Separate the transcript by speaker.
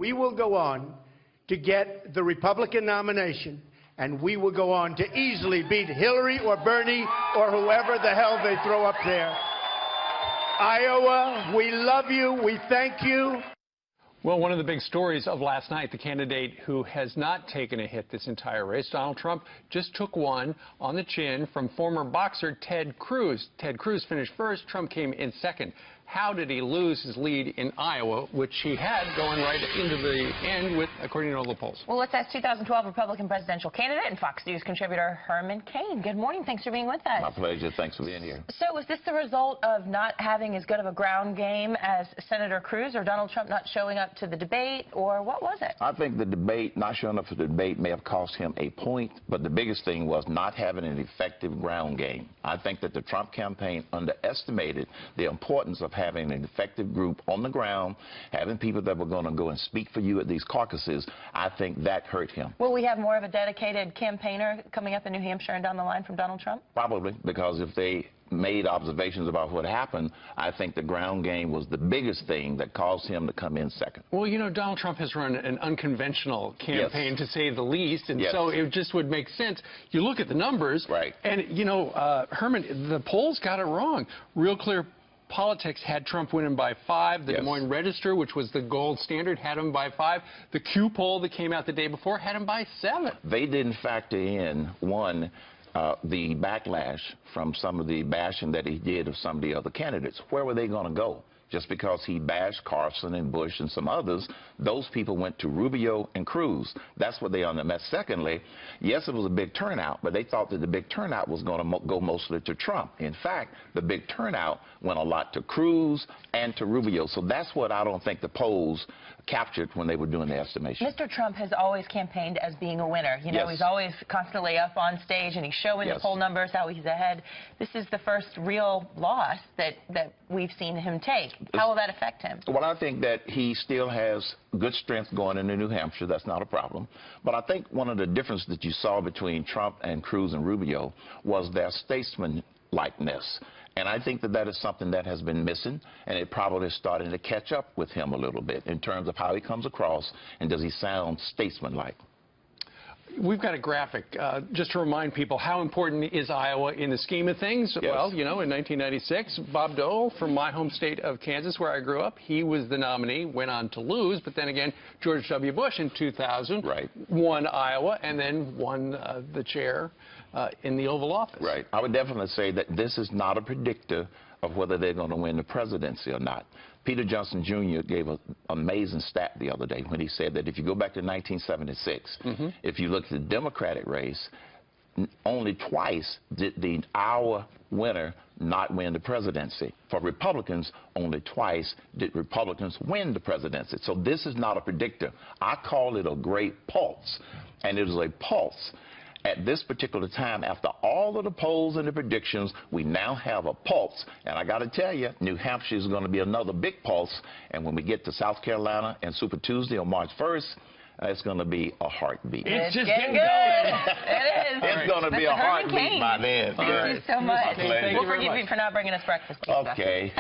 Speaker 1: We will go on to get the Republican nomination, and we will go on to easily beat Hillary or Bernie or whoever the hell they throw up there. Iowa, we love you. We thank you.
Speaker 2: Well, one of the big stories of last night, the candidate who has not taken a hit this entire race, Donald Trump, just took one on the chin from former boxer Ted Cruz. Ted Cruz finished first. Trump came in second. How did he lose his lead in Iowa, which he had going right into the end with, according to all the polls?
Speaker 3: Well, let's ask 2012 Republican presidential candidate and Fox News contributor Herman Cain. Good morning. Thanks for being with us.
Speaker 4: My pleasure. Thanks for being here.
Speaker 3: So is this the result of not having as good of a ground game as Senator Cruz, or Donald Trump not showing up to the debate, or what was it?
Speaker 4: I think the debate, not showing up for the debate, may have cost him a point, but the biggest thing was not having an effective ground game. I think that the Trump campaign underestimated the importance of having an effective group on the ground, having people that were going to go and speak for you at these caucuses. I think that hurt him.
Speaker 3: Will we have more of a dedicated campaigner coming up in New Hampshire and down the line from Donald Trump?
Speaker 4: Probably, because if they made observations about what happened, I think the ground game was the biggest thing that caused him to come in second.
Speaker 2: Well, you know, Donald Trump has run an unconventional campaign, to say the least, and so it just would make sense. You look at the numbers, and, you know, Herman, the polls got it wrong. Real Clear Politics had Trump winning by 5. The Des Moines Register, which was the gold standard, had him by 5. The Q poll that came out the day before had him by 7.
Speaker 4: They didn't factor in, one, the backlash from some of the bashing that he did of some of the other candidates. Where were they going to go? Just because he bashed Carson and Bush and some others, those people went to Rubio and Cruz. That's what they met. Secondly, yes, it was a big turnout, but they thought that the big turnout was going to go mostly to Trump. In fact, the big turnout went a lot to Cruz and to Rubio. So that's what I don't think the polls captured when they were doing the estimation.
Speaker 3: Mr. Trump has always campaigned as being a winner. You know, he's always constantly up on stage and he's showing the poll numbers, how he's ahead. This is the first real loss that we've seen him take. How will that affect him?
Speaker 4: Well, I think that he still has good strength going into New Hampshire. That's not a problem. But I think one of the differences that you saw between Trump and Cruz and Rubio was their statesman-likeness. And I think that that is something that has been missing, and it probably is starting to catch up with him a little bit in terms of how he comes across and does he sound statesman-like.
Speaker 2: We've got a graphic just to remind people how important is Iowa in the scheme of things. Well, you know, in 1996, Bob Dole from my home state of Kansas, where I grew up, he was the nominee, went on to lose. But then again, George W. Bush in 2000 won Iowa and then won the chair in the Oval Office.
Speaker 4: Right. I would definitely say that this is not a predictor of whether they're going to win the presidency or not. Peter Johnson Jr. gave an amazing stat the other day when he said that if you go back to 1976, if you look at the Democratic race, only twice did the Iowa winner not win the presidency. For Republicans, only twice did Republicans win the presidency. So this is not a predictor. I call it a great pulse, and it is a pulse. At this particular time, after all of the polls and the predictions, we now have a pulse. And I got to tell you, New Hampshire is going to be another big pulse. And when we get to South Carolina and Super Tuesday on March 1st, it's going to be a heartbeat.
Speaker 3: It's just getting going. It is.
Speaker 4: It's going to be a heartbeat by then.
Speaker 3: Thank you so much.
Speaker 4: My pleasure.
Speaker 3: We'll forgive you for not bringing us breakfast.
Speaker 4: Okay.